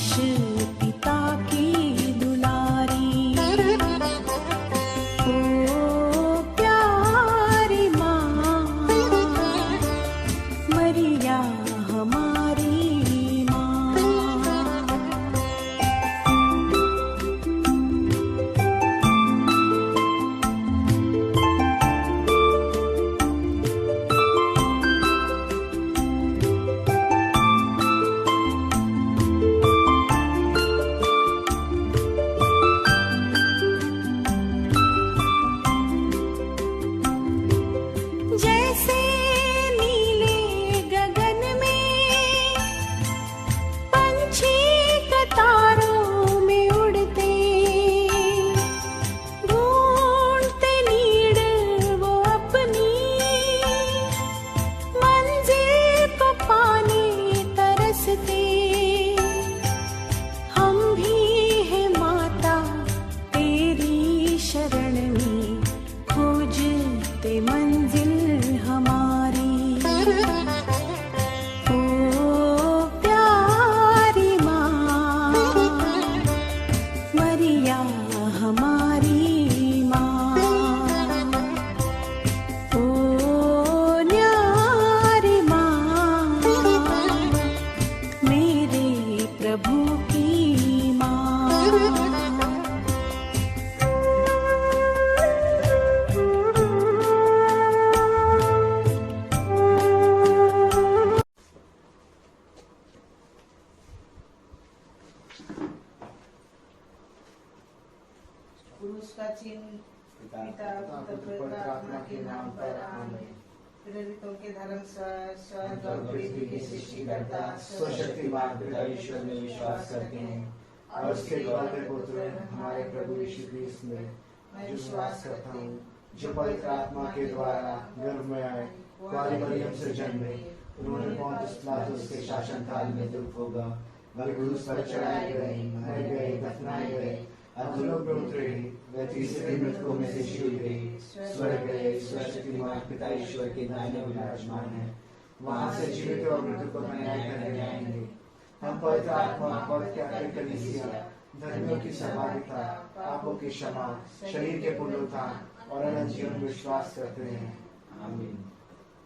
पिता की दुलारी, ओ प्यारी माँ मरिया हमारी माँ। जैसे नीले गगन में पंछी कतारों में उड़ते, ढूंढते नीड वो अपनी मंजिल को पाने तरसते। हम भी हैं माता तेरी शरण में, खोजते मंजिल हमारी। ओ प्यारी माँ मरिया हमारी माँ, ओ न्यारी माँ मेरे प्रभु की माँ। पुरुष का चिन्ह पिता पुत्र पवित्र आत्मा के नाम पर आमीन। प्रेरितों के धर्म स्वर्ग और पृथ्वी की सृष्टिकर्ता सर्वशक्तिमान पिता ईश्वर में विश्वास करते हैं और उसके द्वारा पुत्र हमारे प्रभु यीशु क्रिस्त में मैं विश्वास करता हूँ, जो पवित्र आत्मा के द्वारा गर्भ में आए, कुंवारी मरियम से जन्मे, उन्होंने पोंतियुस पिलातुस के शासन काल में दुख भोगा, क्रूस पर चढ़ाए गए, मर गए, दफनाए गए, अधोलोक में उतरे, वे तीसरे दिन मृतकों में से जी हुए, स्वर्ग गए, सर्वशक्तिमान पिता ईश्वर के दाहिने विराजमान है, वहां से जीवित और मृतकों को न्याय करने आएंगे। हम पवित्र आत्मा, पवित्र कलीसिया, धर्मियों की सहभागिता, पापों की क्षमा, शरीर के पुनरुत्थान और अनंत जीवन में विश्वास करते हैं। आमीन।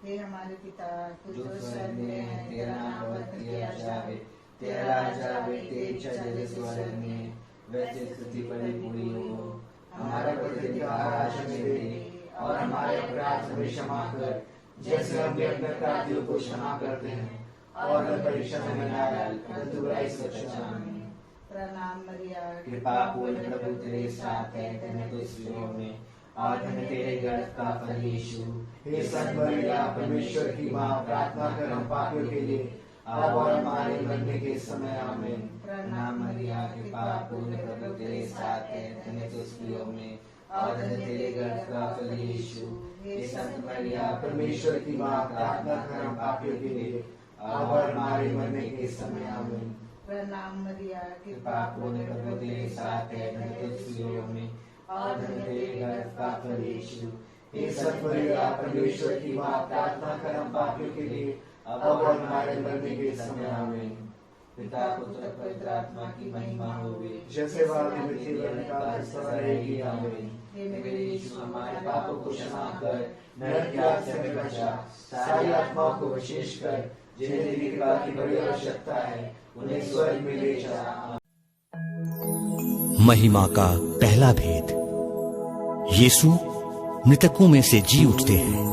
हे हमारे पिता, तू जो स्वर्ग में है, तेरा नाम पवित्र किया जाए, तेरा राज्य आवे, तेरी इच्छा जैसे स्वर्ग में वैसे स्तुति बड़ी पूरी हो। हमारा प्रतिदिन का आहार हमें दे और हमारे अपराध हमें क्षमा कर, जैसे हम भी अपने अपराधियों को क्षमा करते हैं, और न परीक्षा में न डाल, परंतु बुराई से बचा। प्रणाम मरिया, कृपा पूर्ण प्रभु तेरे साथ है, धन्य तू स्त्रियों में और धन्य तेरे गर्भ का फल यीशु। हे संत मरिया, परमेश्वर की माँ, प्रार्थना कर हम पापियों के लिए अब और हमारे मरने के समय। आमीन। प्रणाम मरिया, कृपा पूर्ण प्रभु तेरे साथ है, धन्य तू स्त्रियों में और धन्य तेरे गर्भ का फल यीशु। हे संत मरिया, परमेश्वर की माँ, प्रार्थना कर हम पापियों के लिए अब और हमारे मरने के समय। आमीन। प्रणाम मरिया, कृपा पूर्ण प्रभु तेरे साथ है, धन्य तू स्त्रियों में और धन्य तेरे गर्भ का फल यीशु। हे संत मरिया, परमेश्वर की माँ, प्रार्थना कर हम पापियों के लिए अब और हमारे मरने के समय। आमीन। पिता पुत्र पवित्र आत्मा की महिमा होवे, जैसे वादी मिट्टी काल सदा रहेगी। आमीन। हे मेरे यीशु, हमारे पापों को क्षमा कर, नरक की आग से हमें बचा, सारी आत्माओं को विशेष कर जिन्हें तेरी कृपा की बड़ी आवश्यकता है, उन्हें स्वर्ग में ले जा। महिमा का पहला भेद। यीशु मृतकों में से जी उठते हैं।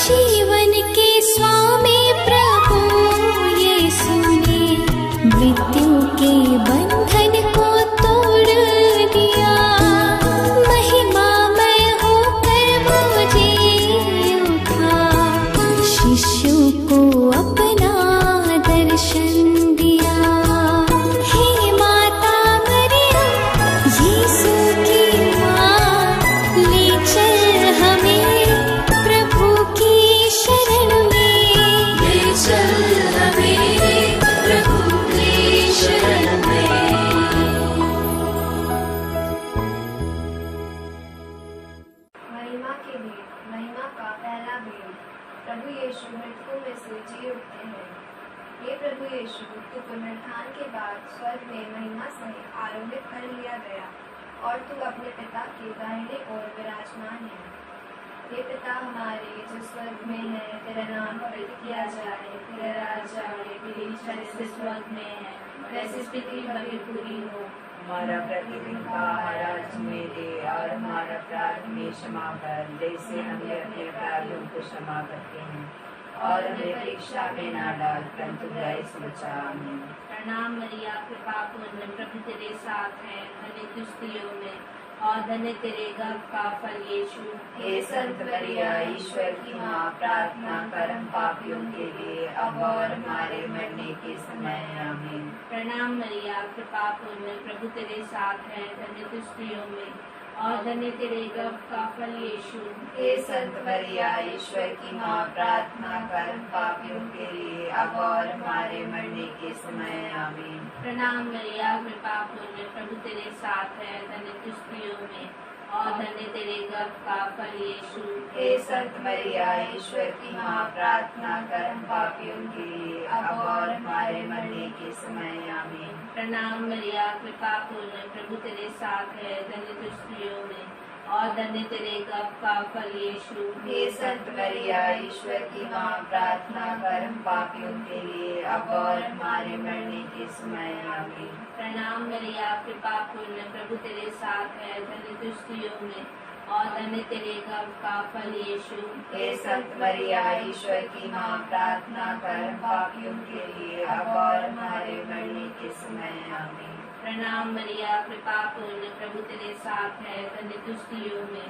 जीवन के स्वामी प्रभु यीशु ने मृत्यु के बंधन को तोड़ दिया, महिमामय होकर वो जी उठा, शिष्यों को अपना दर्शन दिया। हे माता मरियम, यीशु की माँ, ले चल हमें प्रभु की प्रभु यीशु मृतकों में से जी उठते हैं। हे प्रभु यीशु, तू पुनरुत्थान के बाद स्वर्ग में महिमा से आरोहित कर लिया गया और तू अपने पिता के दाहिने ओर विराजमान है। हे पिता हमारे जो स्वर्ग में है, तेरा नाम पवित्र किया जाए, तेरा राज्य आए, तेरी इच्छा जैसे स्वर्ग में है वैसे इस पृथ्वी पर भी पूरी हो। हमारा प्रतिदिन का आहार आज हमें दे और हमारा अपराध हमें क्षमा कर, जैसे हम भी अपने अपराधियों को क्षमा करते हैं, और हमें परीक्षा में ना डाल परंतु बुराई से बचा। आमीन। प्रणाम मरिया, कृपा पूर्ण, प्रभु तेरे साथ है, धन्य तू स्त्रियों में और धन्य तेरे गर्भ का फल यीशु। हे संत मरिया, ईश्वर की माँ, प्रार्थना कर हम पापियों के लिए अब और हमारे मरने के समय। आमीन। प्रणाम मरिया, कृपा पूर्ण, प्रभु तेरे साथ है, धन्य तू स्त्रियों में और धन्य तेरे गर्भ का फल यीशु। हे संत मरिया, ईश्वर की माँ, प्रार्थना कर हम पापियों के लिए अब और हमारे मरने के समय। आमीन। प्रणाम मरिया, कृपा पूर्ण, प्रभु तेरे साथ है, धन्य तू स्त्रियों में और धन्य तेरे गर्भ का फल यीशु। हे संत मरिया, ईश्वर की माँ, प्रार्थना कर हम पापियों के लिए अब और हमारे मरने के समय। आमीन। प्रणाम मरिया, कृपा पूर्ण, प्रभु तेरे साथ है, धन्य तू स्त्रियों में और धन्य तेरे गर्भ का फल यीशु। हे संत मरिया, ईश्वर की माँ, प्रार्थना कर हम पापियों के लिए अब और हमारे मरने के समय। आमीन। प्रणाम मरिया, कृपा पूर्ण, प्रभु तेरे साथ है, धन्य तू स्त्रियों में और धन्य तेरे गर्भ का फल यीशु। हे संत मरिया, ईश्वर की माँ, प्रार्थना कर हम पापियों के लिए अब और हमारे मरने के समय। आमीन। प्रणाम मरिया, कृपा पूर्ण, प्रभु तेरे साथ है, धन्य तू स्त्रियों में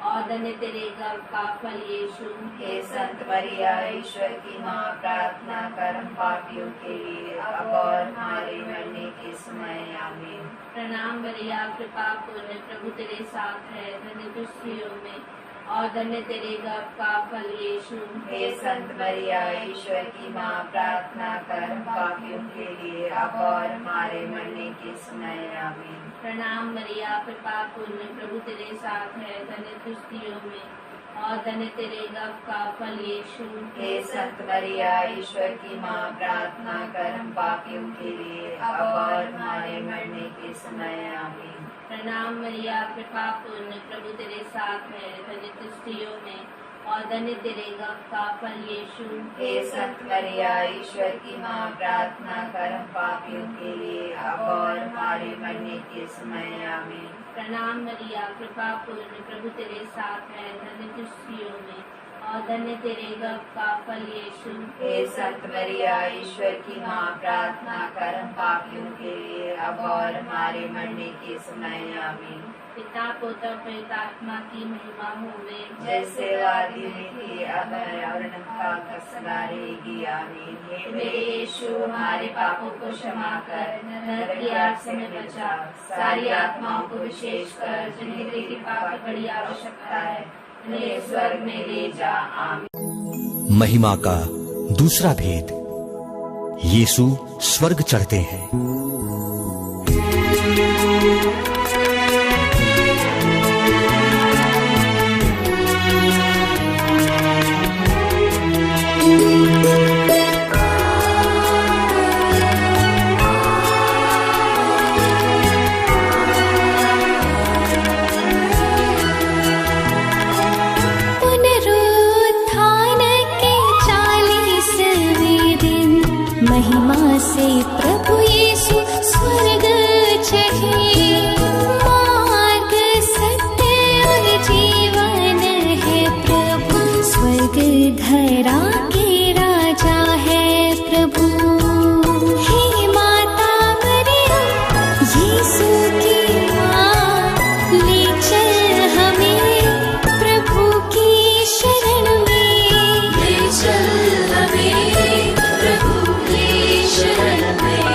और धन्य तेरे गर्भ का फल यीशु। हे संत मरिया, ईश्वर की माँ, प्रार्थना कर हम पापियों के लिए अब और हमारे मरने के समय। आमीन। प्रणाम मरिया, कृपा पूर्ण, प्रभु तेरे साथ है, धन्य तू स्त्रियों में और धन्य तेरे गर्भ का फल यीशु। हे संत मरिया, ईश्वर की माँ, प्रार्थना कर हम पापियों के लिए अब और हमारे मरने के समय। आमीन। प्रणाम मरिया, कृपा पूर्ण, प्रभु तेरे साथ है, धन्य तू स्त्रियों में और धन्य तेरे गर्भ का फल यीशु। हे संत मरिया, ईश्वर की माँ, प्रार्थना कर हम पापियों के लिए अब और हमारे मरने के समय। आमीन। प्रणाम मरिया, कृपा पूर्ण, प्रभु तेरे साथ है, धन्य तू स्त्रियों में और धन्य तेरे गर्भ का फल यीशु। हे संत मरिया, ईश्वर की माँ, प्रार्थना कर हम पापियों के लिए अब और हमारे मरने के समय। आमीन। प्रणाम मरिया, कृपा पूर्ण, प्रभु तेरे साथ है, धन्य तू स्त्रियों में और धन्य तेरे गर्भ का फल यीशु। हे संत मरिया, ईश्वर की माँ, प्रार्थना कर हम पापियों के लिए अब और हमारे मरने के समय। आमीन। पिता पुत्र पवित्र आत्मा की महिमा होवे, जैसे वादी में थी अब है और नमका सदा रहेगी। आमीन। हे मेरे यीशु, हमारे पापों को क्षमा कर, नरक की आग से हमें बचा, सारी आत्माओं को विशेषकर जिन्हें तेरी कृपा की बड़ी आवश्यकता है, उन्हें स्वर्ग में ले जा। आमीन। महिमा का दूसरा भेद, यीशु स्वर्ग चढ़ते हैं। पुनरुत्थान के 40वें दिन महिमा से प्रभु यीशु स्वर्ग चढ़े। मार्ग, सत्य और जीवन है प्रभु, स्वर्ग धरा के राजा है प्रभु। हे माता मरियम, यीशु की माँ, ले चल हमें प्रभु की शरण में, ले चल हमें प्रभु की शरण में।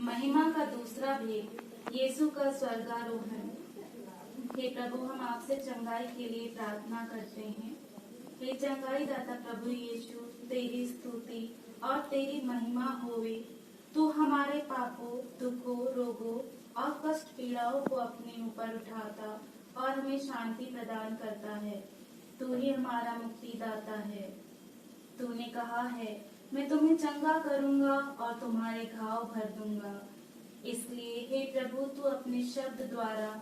महिमा का दूसरा भेद, यीशु का स्वर्गारोहण। हे प्रभु, हम आपसे चंगाई के लिए प्रार्थना करते हैं। हे चंगाई दाता प्रभु यीशु, तेरी स्तुति और तेरी महिमा होवे। तू हमारे पापों, दुखों, रोगों और कष्ट पीड़ाओं को अपने ऊपर उठाता और हमें शांति प्रदान करता है। तू ही हमारा मुक्तिदाता है। तूने कहा है, मैं तुम्हें चंगा करूंगा और तुम्हारे घाव भर दूंगा। इसलिए हे प्रभु, तू अपने शब्द द्वारा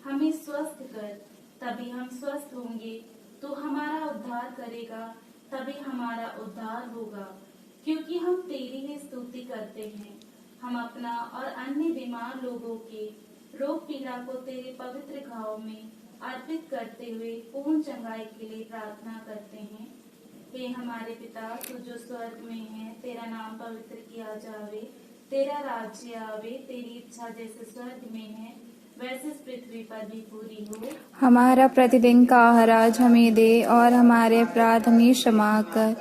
हमें स्वस्थ कर, तभी हम स्वस्थ होंगे। तू हमारा उद्धार करेगा, तभी हमारा उद्धार होगा, क्योंकि हम तेरी ही स्तुति करते हैं। हम अपना और अन्य बीमार लोगों के रोग पीड़ा को तेरे पवित्र घाव में अर्पित करते हुए पूर्ण चंगाई के लिए प्रार्थना करते हैं। हे हमारे पिता, तू जो स्वर्ग में है, तेरा नाम पवित्र किया जावे, तेरा राज्य आवे, तेरी इच्छा जैसे स्वर्ग में है वैसे इस पृथ्वी पर भी पूरी हो। हमारा प्रतिदिन का आहार आज हमें दे, और हमारे अपराध हमें क्षमा कर,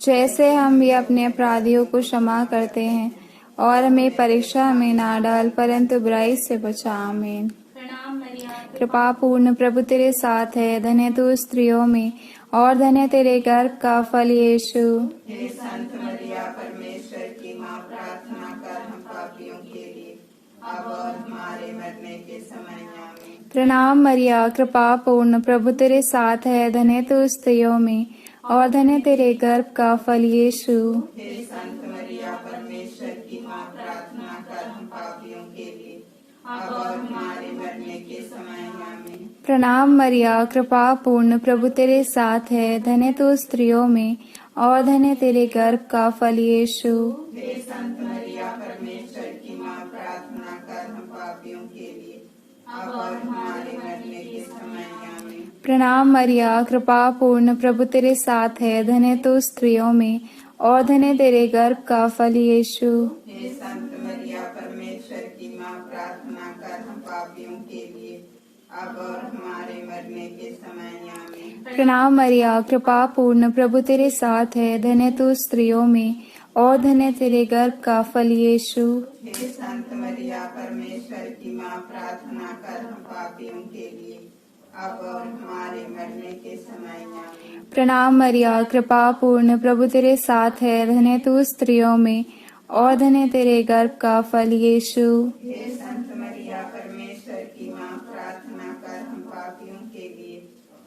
जैसे हम भी अपने अपराधियों को क्षमा करते हैं। और हमें परीक्षा में ना डाल, परंतु बुराई से बचा। आमीन। प्रणाम मरिया, कृपा पूर्ण प्रभु तेरे साथ है, धन्य तू स्त्रियों में और धन्य तेरे गर्भ का फल यीशु। हे संत मरिया, परमेश्वर की माँ, प्रार्थना कर हम पापियों के लिए, अब और हमारे मरने के समय। आमीन। प्रणाम मरिया, कृपा पूर्ण प्रभु तेरे साथ है, धन्य तू स्त्रियों में और धन्य तेरे गर्भ का फल यीशु। हे संत मरिया, परमेश्वर की माँ, प्रार्थना कर हम पापियों के लिए, अब और हमारे मरने के समय। आमीन। प्रणाम मरिया, कृपा पूर्ण प्रभु तेरे साथ है, धन्य तू स्त्रियों में और धन्य तेरे गर्भ का फल यीशु। हे संत मरिया, परमेश्वर की माँ, प्रार्थना कर हम पापियों के लिए, अब और हमारे मरने के समय। आमीन। प्रणाम मरिया, कृपा पूर्ण प्रभु तेरे साथ है, धन्य तू स्त्रियों में और धन्य तेरे गर्भ का फल यीशु। हे संत मरिया, परमेश्वर की माँ, प्रार्थना कर हम पापियों के लिए, अब और हमारे मरने के समय। आमीन। प्रणाम मरिया, कृपा पूर्ण प्रभु तेरे साथ है, धन्य तू स्त्रियों में और धन्य तेरे गर्भ का फल यीशु। हे संत मरिया, परमेश्वर की माँ, प्रार्थना कर हम पापियों के लिए, अब और हमारे मरने के समय। आमीन। प्रणाम मरिया, कृपा पूर्ण प्रभु तेरे साथ है, धन्य तू स्त्रियों में और धन्य तेरे गर्भ का फल यीशु। हे संत मरिया, परमेश्वर की माँ, प्रार्थना कर हम पापियों के लिए,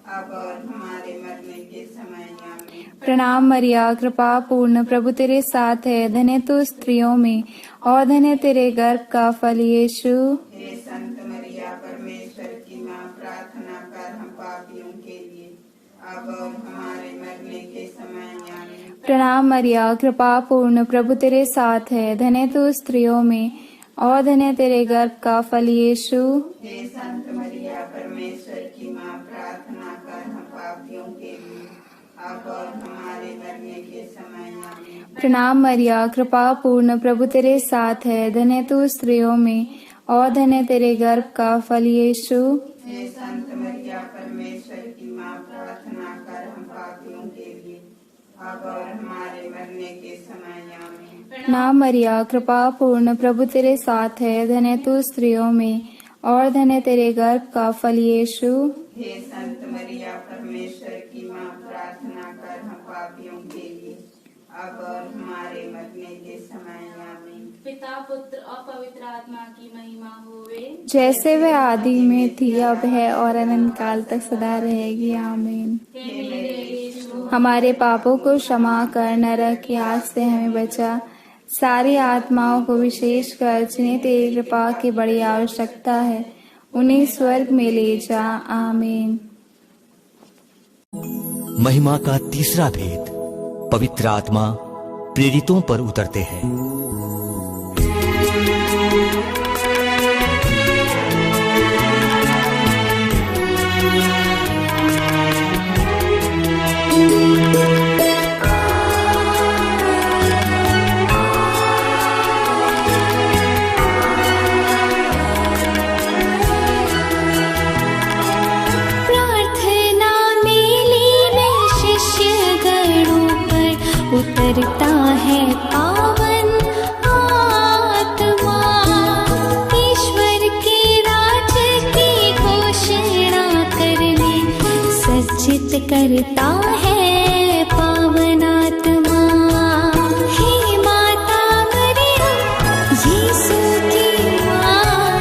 अब और हमारे मरने के समय। आमीन। प्रणाम मरिया, कृपा पूर्ण प्रभु तेरे साथ है, धन्य तू स्त्रियों में और धन्य तेरे गर्भ का फल यीशु। हे संत मरिया, परमेश्वर की माँ, प्रार्थना कर हम पापियों के लिए, अब और हमारे मरने के समय। आमीन। प्रणाम मरिया, कृपा पूर्ण प्रभु तेरे साथ है, धन्य तू स्त्रियों में और धन्य तेरे गर्भ का फल यीशु। हे संत मरिया, परमेश्वर की माँ, प्रार्थना कर हम पापियों के लिए, अब और हमारे मरने के समय। आमीन। प्रणाम मरिया, कृपा पूर्ण प्रभु तेरे साथ है, धन्य तू स्त्रियों में और धन्य तेरे गर्भ का फल यीशु। हे संत मरिया, परमेश्वर की माँ, प्रार्थना कर हम पापियों के लिए, अब और हमारे मरने के समय। आमीन। प्रणाम मरिया, कृपा पूर्ण प्रभु तेरे साथ है, धन्य तू स्त्रियों में और धन्य तेरे गर्भ का फल यीशु। हे संत मरिया, परमेश्वर की माँ, प्रार्थना कर हम पापियों के लिए, अब और हमारे मरने के समय। आमीन। पिता, पुत्र और पवित्र आत्मा की महिमा होवे, जैसे वह आदि में थी, अब है और अनंत काल तक सदा रहेगी। आमीन। हे मेरे यीशु, हमारे पापों को क्षमा कर, नरक की आग से हमें बचा, सारी आत्माओं को विशेषकर जिन्हें तेरी कृपा की बड़ी आवश्यकता है, उन्हें स्वर्ग में ले जा। आमीन। महिमा का तीसरा भेद, पवित्र आत्मा प्रेरितों पर उतरते हैं। उतरता है पावन आत्मा, ईश्वर के राज की घोषणा करने सज्जित करता है पावन आत्मा। हे माता मरियम, यीशु की माँ,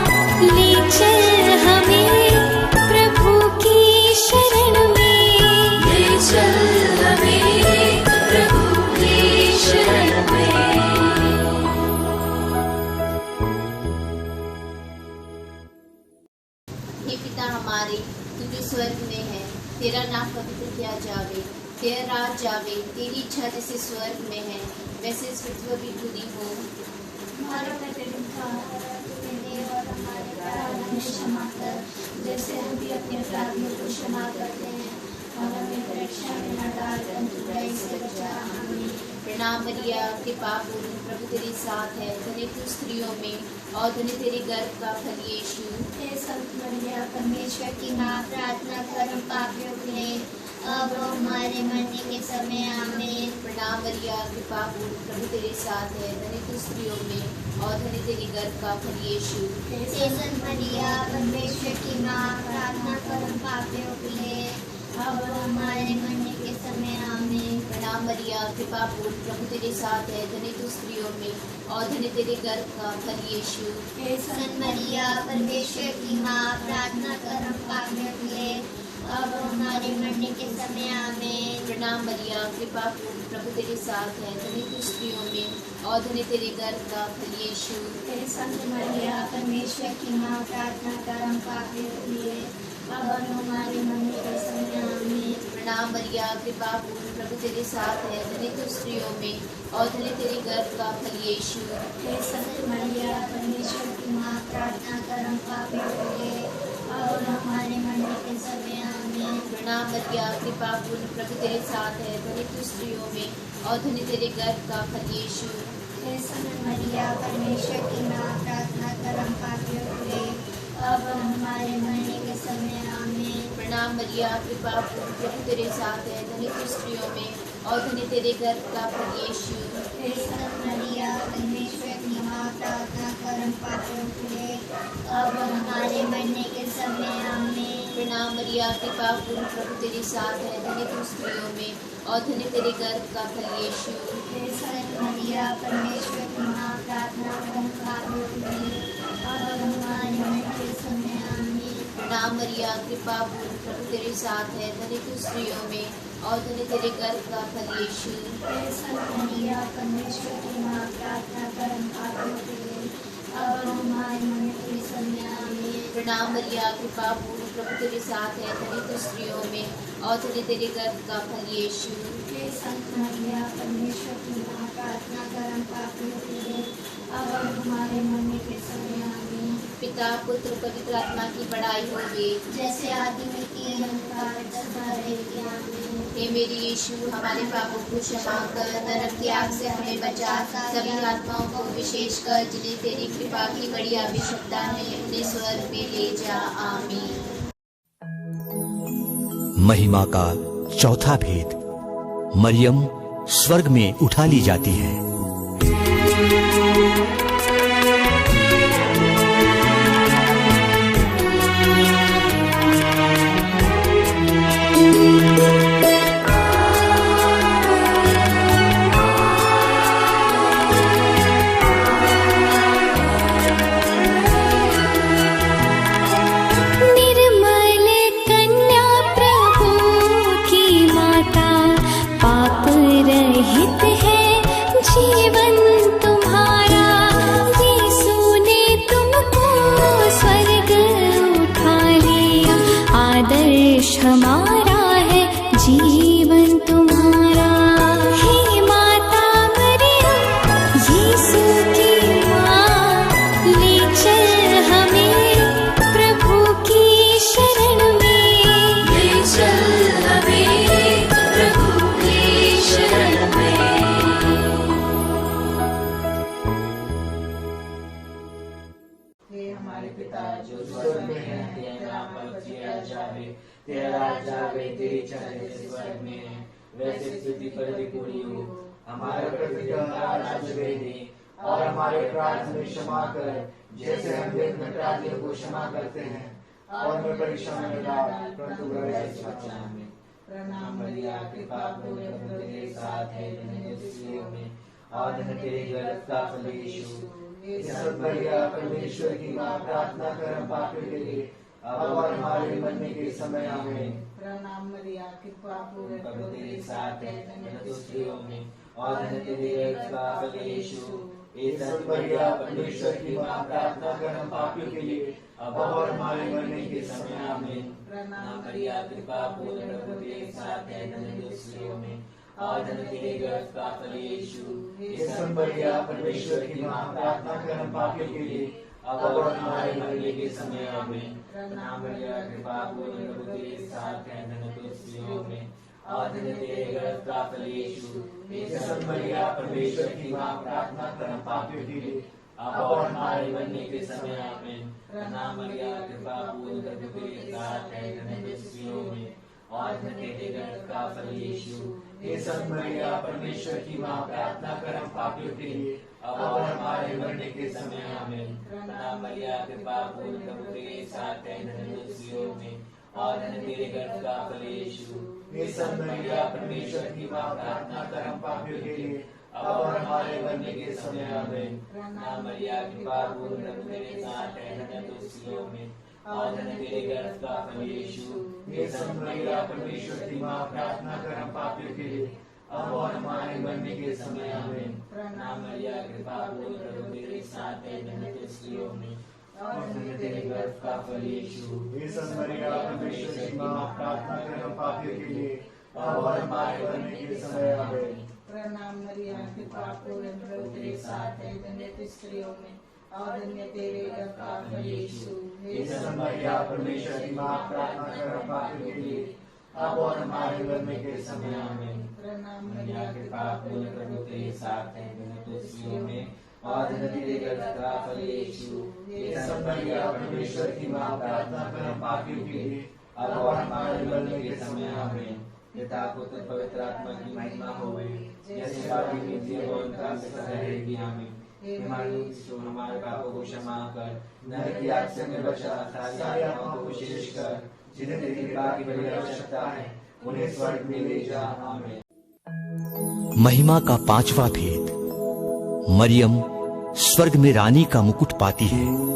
पिता हमारे तू जो स्वर्ग में है, तेरा नाम पवित्र किया जावे, तेरा राज जावे, तेरी इच्छा जैसे स्वर्ग में है वैसे इस पृथ्वी पर भी पूरी हो। हमारा प्रतिदिन का आहार हमें दे और हमारे अपराध हमें क्षमा कर, जैसे हम भी अपने अपराधियों को क्षमा करते हैं, और हमें परीक्षा में न डाल परंतु बुराई से बचा। आमीन। प्रणाम मरिया, कृपा पूर्ण, प्रभु तेरे साथ है, धन्य तू स्त्रियों में और धन्य तेरे गर्भ का फल यीशु। हे संत मरिया, परमेश्वर की माँ, प्रार्थना कर हम पापियों के लिए, अब हमारे मरने के समय। आमीन। प्रणाम मरिया, कृपा पूर्ण, प्रभु तेरे साथ है, धन्य तू स्त्रियों में और धन्य तेरे गर्भ का फल यीशु। हे संत मरिया, परमेश्वर की माँ, प्रार्थना कर हम पापियों के लिए, अब हमारे मरने के समय। आमीन। प्रणाम मरिया, कृपा पूर्ण, प्रभु तेरे साथ है, धन्य तू स्त्रियों में और धन्य तेरे गर्भ का फल यीशु। हे संत मरिया, परमेश्वर की माँ, प्रार्थना कर हम पापियों के लिए, अब हमारे मरने के समय। आमीन। प्रणाम मरिया, कृपा पूर्ण, प्रभु तेरे साथ है, धन्य तू स्त्रियों में और धन्य तेरे गर्भ का फल यीशु। हे संत मरिया, परमेश्वर की माँ, प्रार्थना कर हम पापियों के लिए, अब हमारे मरने के समय। आमीन। प्रणाम मरिया, कृपा पूर्ण, प्रभु तेरे साथ है, धन्य तू स्त्रियों में और धन्य तेरे गर्भ का फल यीशु। हे संत मरिया, परमेश्वर की माँ, प्रार्थना कर हम पापियों के लिए, अब हमारे मरने के समय। आमीन। प्रणाम मरिया, कृपा पूर्ण, प्रभु तेरे साथ है, धन्य तू स्त्रियों में और धन्य तेरे गर्भ का फल यीशु। हे संत मरिया, परमेश्वर की माँ, प्रार्थना कर हम पापियों के लिए, अब हमारे मरने के समय। आमीन। प्रणाम मरिया, कृपा पूर्ण, प्रभु तेरे साथ है, धन्य तू स्त्रियों में और धन्य तेरे गर्भ का फल यीशु। हे संत मरिया, परमेश्वर की माँ, प्रार्थना कर हम पापियों के लिए, अब हमारे मरने के समय। आमीन। प्रणाम मरिया, कृपा पूर्ण, प्रभु तेरे साथ है, धन्य तू स्त्रियों में और धन्य तेरे गर्भ का फल यीशु। हे संत मरिया, परमेश्वर की माँ, प्रार्थना कर हम पापियों के लिए, अब हमारे मरने के समय। आमीन। प्रणाम मरिया, कृपा पूर्ण, प्रभु तेरे साथ है, धन्य तू स्त्रियों में और धन्य तेरे गर्भ का फल यीशु। हे संत मरिया, परमेश्वर की माँ, प्रार्थना कर हम पापियों के लिए, अब हमारे मरने के समय। आमीन। प्रणाम मरिया, कृपा पूर्ण, प्रभु तेरे साथ है, धन्य तू स्त्रियों में और धन्य तेरे गर्भ का फल यीशु। हे संत मरिया, परमेश्वर की माँ, प्रार्थना कर हम पापियों के लिए, अब हमारे मरने के समय। आमीन। पिता, पुत्र, पवित्र आत्मा की बड़ाई होगी, जैसे आदि में की अंधकार सदा रहेगी। आमीन। हे मेरे यीशु, हमारे पापों को क्षमा कर, नरक की आग से हमें बचा, सभी आत्माओं को विशेषकर जिन्हें तेरी कृपा की बड़ी आवश्यकता है उन्हें स्वर्ग में ले जा। आमीन। महिमा का चौथा भेद, मरियम स्वर्ग में उठा ली जाती है। हमारा है जीवन तुम्हारा, हे माता मरियम यीशु की माँ, ले चल हमें प्रभु की शरण में, ले चल हमें प्रभु की शरण में। हे हमारे पिता जो स्वर्ग में है, तेरा नाम पूजिया जावे, तेरा राज आवे, तेरी इच्छा जैसे स्वर्ग में है वैसे पृथ्वी पर भी पूरी हो। हमारा प्रतिदिन का आज हमें दे और हमारे अपराध हमें क्षमा कर, जैसे हम भी अपने अपराधियों को क्षमा करते हैं, और हमें परीक्षा में न डाल परंतु बुराई से बचा। हमें प्रणाम मरिया, कृपा पूर्ण, प्रभु तेरे साथ है, धन्य तू स्त्रियों में और धन्य तेरे गर्भ का फल यीशु। हे संत मरिया, परमेश्वर की माँ, प्रार्थना कर हम पापियों के लिए, अब और हमारे मरने के समय। आमीन। प्रणाम मरिया, कृपा पूर्ण, प्रभु तेरे साथ है, धन्य तू स्त्रियों में और धन्य तेरे गर्भ का फल यीशु। हे संत मरिया परमेश्वर की माँ, प्रार्थना कर हम पापियों के लिए अब और हमारे मरने के समय आमीन। प्रणाम मरिया, कृपा पूर्ण प्रभु तेरे साथ है, धन्य तू स्त्रियों में और धन्य तेरे गर्भ का फल यीशु। हे संत मरिया परमेश्वर की माँ, प्रार्थना कर हम पापियों के लिए अब और हमारे मरने के समय आमीन। प्रणाम मरिया, कृपा पूर्ण प्रभु तेरे साथ है, धन्य तू स्त्रियों में और धन्य तेरे गर्भ का फल यीशु। हे संत मरिया परमेश्वर की माँ, प्रार्थना कर हम पापियों के लिए अब और हमारे मरने के समय आमीन। प्रणाम मरिया, कृपा पूर्ण प्रभु तेरे साथ है, धन्य तू स्त्रियों में और धन्य तेरे गर्भ का फल यीशु। हे संत मरिया परमेश्वर की माँ, प्रार्थना कर हम पापियों के लिए अब और हमारे मरने के समय आमीन। प्रणाम मरिया, कृपा पूर्ण प्रभु तेरे साथ है, धन्य तू स्त्रियों में और धन्य तेरे गर्भ का फल यीशु। हे संत मरिया परमेश्वर की माँ, प्रार्थना कर हम पापियों के लिए अब और हमारे मरने के समय आमीन। प्रणाम मरिया, कृपा पूर्ण प्रभु तेरे साथ है, धन्य तू स्त्रियों में और धन्य तेरे गर्भ का फल यीशु। हे संत मरिया परमेश्वर की माँ, प्रार्थना कर हम पापियों के लिए अब और हमारे मरने के समय आमीन। प्रणाम मरिया, कृपा पूर्ण प्रभु तेरे साथ है, धन्य तू स्त्रियों में और धन्य तेरे गर्भ का फल यीशु। हे संत मरिया परमेश्वर की माँ, प्रार्थना कर हम पापियों के लिए अब और हमारे मरने के समय आमीन। प्रणाम मरिया, कृपा पूर्ण प्रभु तेरे साथ है, धन्य तू स्त्रियों में और धन्य तेरे गर्भ का फल यीशु। हे संत मरिया परमेश्वर की माँ, प्रार्थना कर हम पापियों के लिए अब और हमारे मरने के समय आमीन। प्रणाम मरिया, कृपा पूर्ण प्रभु तेरे साथ है, धन्य तू स्त्रियों में और धन्य तेरे गर्भ का फल यीशु। हे संत मरिया परमेश्वर की माँ, प्रार्थना कर हम पापियों के लिए अब और हमारे मरने के समय आमीन। पिता पुत्र पवित्र आत्मा की महिमा होवे, जैसे आदि में थी और अंतकाल में सदा रहेगी आमीन। हे हमारे यीशु, हमारे पापों को क्षमा कर, नरक की आग से हमें बचा, सारी आत्माओं को विशेष कर जिन्हें तेरी कृपा की बड़ी आवश्यकता है, उन्हें स्वर्ग में ले जा आमीन। महिमा का पांचवा भेद, मरियम स्वर्ग में रानी का मुकुट पाती है।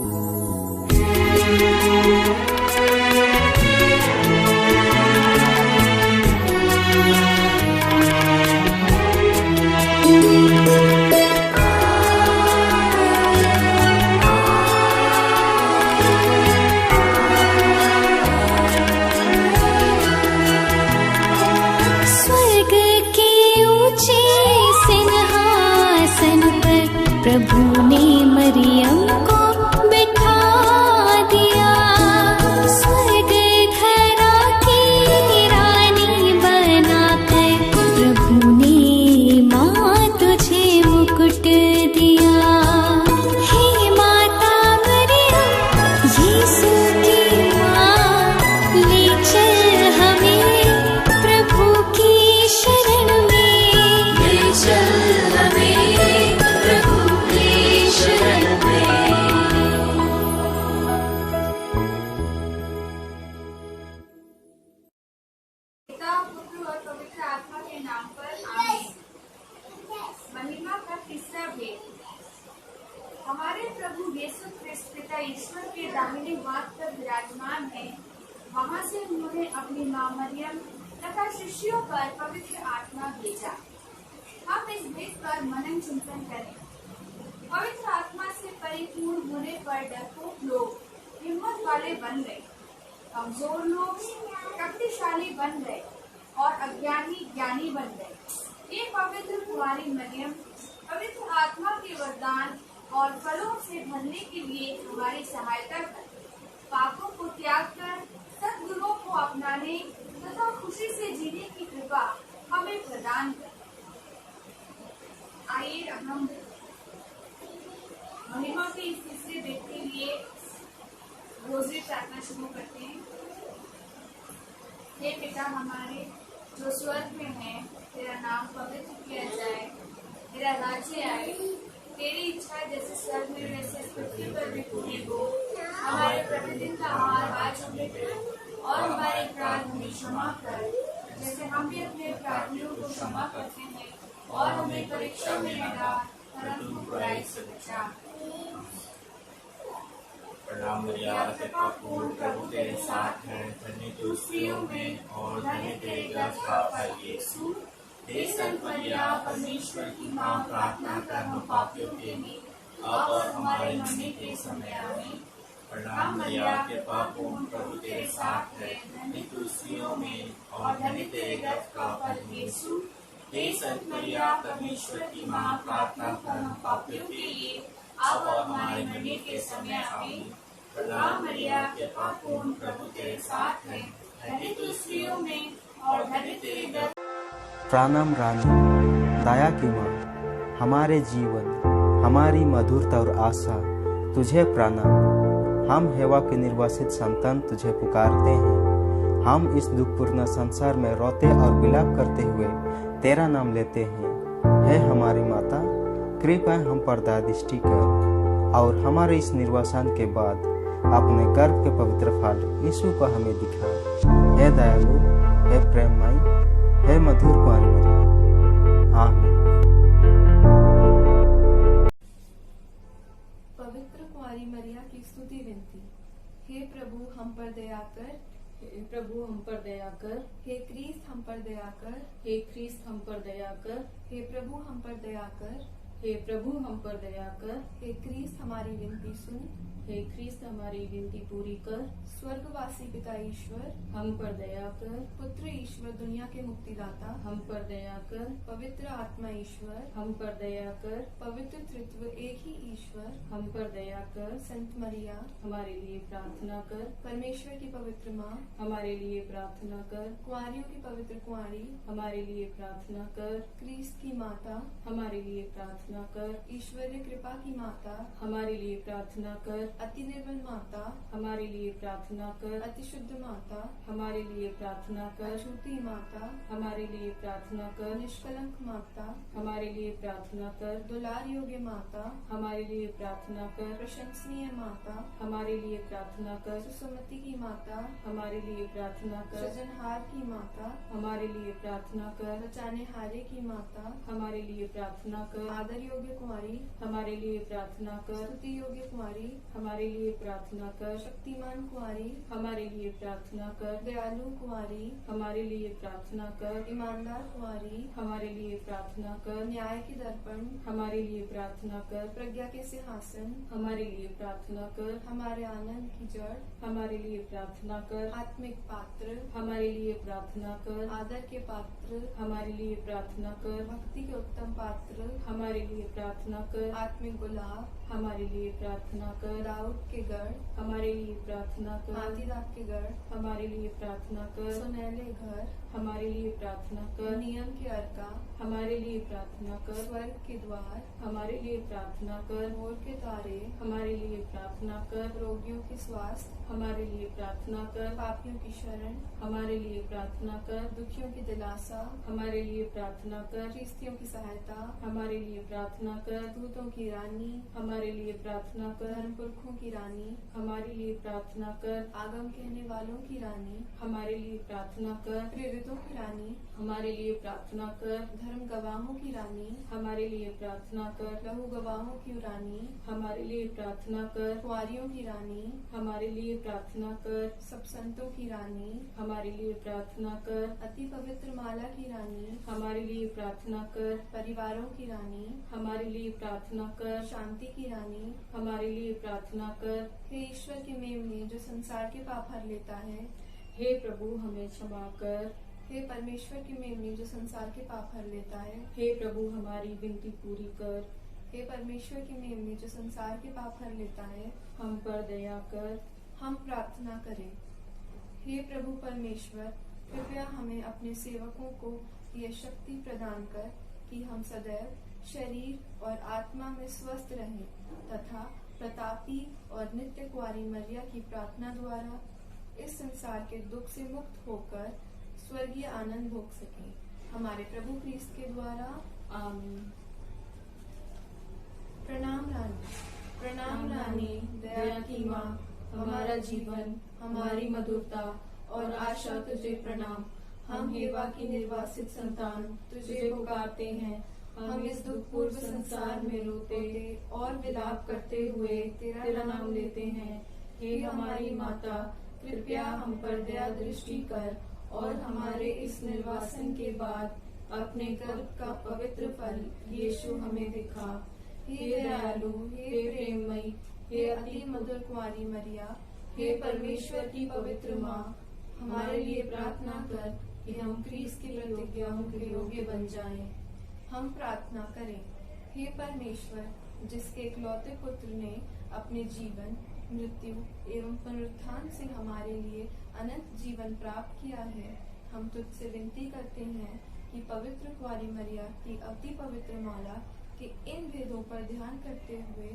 प्रभु ने मरियम को बिठा दिया, स्वर्ग धरा की रानी बनाकर प्रभु ने माँ तुझे मुकुट दिया। हे माता मरियम यीशु की माँ, ले चल हमें प्रभु की शरण में, ले चल हमें हमारे प्रभु यीशु ख्रिस्त पिता ईश्वर के दाहिने हाथ पर विराजमान है। वहां से उन्होंने अपनी मां मरियम तथा शिष्यों पर पवित्र आत्मा भेजा। हम इस भेद पर मनन चिंतन करें। पवित्र आत्मा से परिपूर्ण होने पर डरपोक लोग हिम्मत वाले बन गए, कमजोर लोग शक्तिशाली बन गए और अज्ञानी ज्ञानी बन गए। ये पवित्र कुंवारी मरियम पवित्र आत्मा के वरदान और फलों से भरने के लिए हमारी सहायता कर, पापों को त्याग कर सद्गुणों को अपनाने तथा खुशी से जीने की कृपा हमें प्रदान कर। आइए अब हम महिमा के इस तीसरे भेद के लिए रोज़री प्रार्थना शुरू करते हैं। हे पिता हमारे जो स्वर्ग में है, तेरा नाम पवित्र किया जाए, तेरा राज्य आए, तेरी इच्छा जैसे स्वर्ग में वैसे पृथ्वी पर भी पूरी हो। हमारे प्रतिदिन का आहार आज हमें दे और हमारे अपराध हमें क्षमा कर, जैसे हम भी अपने अपराधियों को क्षमा करते हैं, और हमें परीक्षा में न डाल परंतु बुराई से बचा। प्रणाम मरिया, कृपा पूर्ण प्रभु तेरे साथ है, धन्य तू स्त्रियों में और धन्य तेरे गर्भ का फल यीशु। हे संत मरिया परमेश्वर की माँ, प्रार्थना कर हम पापियों के लिए अब और हमारे मरने के समय आमीन। प्रणाम मरिया, कृपा पूर्ण, प्रभु तेरे साथ है, धन्य तू स्त्रियों में और धन्य तेरे गर्भ का फल यीशु। हे संत मरिया परमेश्वर की माँ, प्रार्थना कर हम पापियों के लिए अब और हमारे मरने के समय आमीन। प्रणाम मरिया, कृपा पूर्ण, प्रभु तेरे साथ है, धन्य तू स्त्रियों में और धन्य तेरे गर्भ। प्रणाम रानी, दया की माँ, हमारे जीवन, हमारी मधुरता और आशा तुझे प्रणाम। हम हेवा के निर्वासित संतान तुझे पुकारते हैं। हम इस दुखपूर्ण संसार में रोते और विलाप करते हुए तेरा नाम लेते हैं। हे हमारी माता, कृपया हम पर दया दृष्टि कर और हमारे इस निर्वासन के बाद अपने गर्भ के पवित्र फल यीशु को हमें दिखा। हे दयालु, हे प्रेममयी, हे मधुर कुंवारी मरिया, आमीन। पवित्र कुंवारी मरिया की स्तुति विनती। हे प्रभु हम पर दया कर, हे प्रभु हम पर दया कर, हे क्रीस्त हम पर दया कर, हे क्रीस्त हम पर दया कर, हे प्रभु हम पर दया कर, हे प्रभु हम पर दया कर, हे क्रीस्त हमारी विनती सुन, हे क्रीस्त हमारी विनती पूरी कर। स्वर्गवासी पिता ईश्वर हम पर दया कर, पुत्र ईश्वर दुनिया के मुक्तिदाता हम पर दया कर, पवित्र आत्मा ईश्वर हम पर दया कर, पवित्र तृत्व एक ही ईश्वर हम पर दया कर। संत मरिया हमारे लिए प्रार्थना कर, परमेश्वर की पवित्र माँ हमारे लिए प्रार्थना कर, कुंवारियों की पवित्र कुंवारी हमारे लिए प्रार्थना कर, क्रीस्त की माता हमारे लिए प्रार्थना कर, ईश्वरीय कृपा की माता हमारे लिए प्रार्थना कर, अति निर्मल माता हमारे लिए प्रार्थना कर, अति शुद्ध माता हमारे लिए प्रार्थना कर, अछूती माता हमारे लिए प्रार्थना कर, निष्कलंक माता हमारे लिए प्रार्थना कर, दुलार योग्य माता हमारे लिए प्रार्थना कर, प्रशंसनीय माता हमारे लिए प्रार्थना कर, सुसुमति की माता हमारे लिए प्रार्थना कर, सृजनहार की माता हमारे लिए प्रार्थना कर, बचाने हारे की माता हमारे लिए प्रार्थना कर, आदर योग्य कुंवारी हमारे लिए प्रार्थना कर, स्तुति योग्य कुंवारी हमारे लिए प्रार्थना कर, शक्तिमान कुंवारी हमारे लिए प्रार्थना कर, दयालु कुंवारी हमारे लिए प्रार्थना कर, ईमानदार कुंवारी हमारे लिए प्रार्थना कर, न्याय की दर्पण हमारे लिए प्रार्थना कर, प्रज्ञा के सिंहासन हमारे लिए प्रार्थना कर, हमारे आनंद की जड़ हमारे लिए प्रार्थना कर, आत्मिक पात्र हमारे लिए प्रार्थना कर, आदर के पात्र हमारे लिए प्रार्थना कर, भक्ति के उत्तम पात्र हमारे लिए प्रार्थना कर, आत्मिक गुलाब हमारे लिए प्रार्थना कर, दाऊद के गढ़ हमारे लिए प्रार्थना कर, हाथीदार के गढ़ हमारे लिए प्रार्थना कर, सुनहले घर हमारे लिए प्रार्थना कर, नियम के अर्का हमारे लिए प्रार्थना कर, स्वर्ग के द्वार हमारे लिए प्रार्थना कर, भोर के तारे हमारे लिए प्रार्थना कर, रोगियों के स्वास्थ्य हमारे लिए प्रार्थना कर, पापियों की शरण हमारे लिए प्रार्थना कर, दुखियों की दिलासा हमारे लिए प्रार्थना कर, ख्रिस्तियों की सहायता हमारे लिए प्रार्थना कर, दूतों की रानी हमारे लिए प्रार्थना कर, धर्म पुरखों की रानी हमारे लिए प्रार्थना कर, आगम कहने वालों की रानी हमारे लिए प्रार्थना कर, प्रेरितों की रानी हमारे लिए प्रार्थना कर, धर्म गवाहों की रानी हमारे लिए प्रार्थना कर, लहू गवाहों की रानी हमारे लिए प्रार्थना कर, कुंवारियों की रानी हमारे लिए प्रार्थना कर, सब संतों की रानी हमारे लिए प्रार्थना कर, अति पवित्र माला की रानी हमारे लिए प्रार्थना कर, परिवारों की रानी हमारे लिए प्रार्थना कर, शांति की रानी हमारे लिए प्रार्थना कर। हे ईश्वर के मेमने जो संसार के पाप हर लेता है, हे प्रभु हमें क्षमा कर। हे परमेश्वर के मेमने जो संसार के पाप हर लेता है, हे प्रभु हमारी विनती पूरी कर। हे परमेश्वर के मेमने जो संसार के पाप हर लेता है, हम पर दया कर। हम प्रार्थना करें। हे प्रभु परमेश्वर, कृपया हमें अपने सेवकों को यह शक्ति प्रदान कर कि हम सदैव शरीर और आत्मा में स्वस्थ रहें तथा प्रतापी और नित्य कुंवारी मरिया की प्रार्थना द्वारा इस संसार के दुख से मुक्त होकर स्वर्गीय आनंद भोग सकें। हमारे प्रभु क्रिस्त के द्वारा, आमीन। प्रणाम रानी, प्रणाम रानी, दया की माँ, हमारा जीवन, हमारी मधुरता और आशा तुझे प्रणाम। हम हेवा की निर्वासित संतान तुझे पुकारते हैं। हम इस दुखपूर्ण संसार में रोते और विलाप करते हुए तेरा नाम लेते हैं। हे हमारी माता, कृपया हम पर दया दृष्टि कर और हमारे इस निर्वासन के बाद अपने गर्भ का पवित्र फल यीशु हमें दिखा। हे दयालु, हे प्रेममयी, हे अति मधुर कुंवारी मरिया, हे परमेश्वर की पवित्र माँ, हमारे लिए प्रार्थना कर कि हम क्रीस्त की प्रतिज्ञाओं के योग्य बन जाएं। हम प्रार्थना करें। हे परमेश्वर, जिसके इकलौते पुत्र ने अपने जीवन, मृत्यु एवं पुनरुत्थान से हमारे लिए अनंत जीवन प्राप्त किया है, हम तुझसे विनती करते हैं कि पवित्र कुंवारी मरिया की अति पवित्र माला के इन भेदों पर ध्यान करते हुए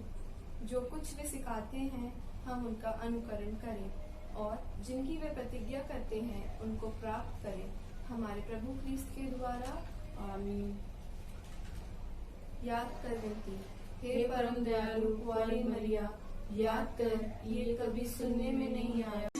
जो कुछ वे सिखाते हैं हम उनका अनुकरण करें और जिनकी वे प्रतिज्ञा करते हैं उनको प्राप्त करें, हमारे प्रभु क्रिस्त के द्वारा। आमीन। याद कर विनती। हे परम दयालु कुंवारी मरिया, याद कर ये कभी सुनने में नहीं आया